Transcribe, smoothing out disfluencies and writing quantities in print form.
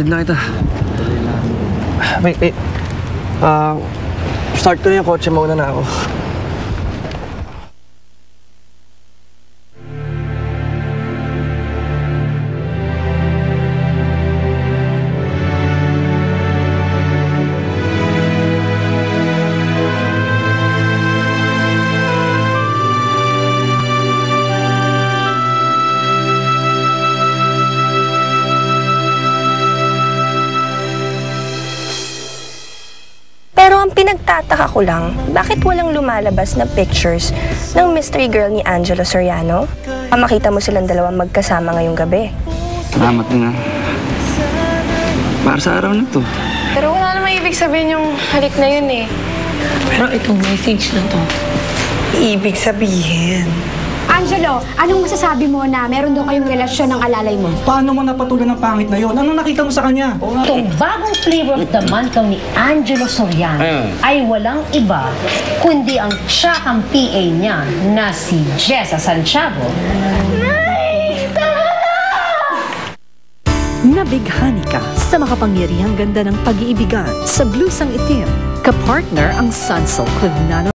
Hatid na kita. Wait. Start ko na yung kotse, mauna na ako. Pero ang pinagtataka ko lang, bakit walang lumalabas na pictures ng mystery girl ni Angelo Soriano? Makita mo silang dalawang magkasama ngayong gabi. Salamat na. Para sa araw na to. Pero wala namang ibig sabihin yung halik na yun eh. Pero itong message na to. Ibig sabihin. Angelo, anong masasabi mo na meron daw kayong relasyon ng alalay mo? Paano mo napatulan ng pangit na yon? Anong nakita mo sa kanya? Itong bagong flavor of the month ni Angelo Soriano ay walang iba kundi ang tsakang PA niya na si Jessa Santiago. Nabighani ka sa makapangyarihang ganda ng pag-iibigan sa blusang itim. Kapartner ang Sunsilk with Nano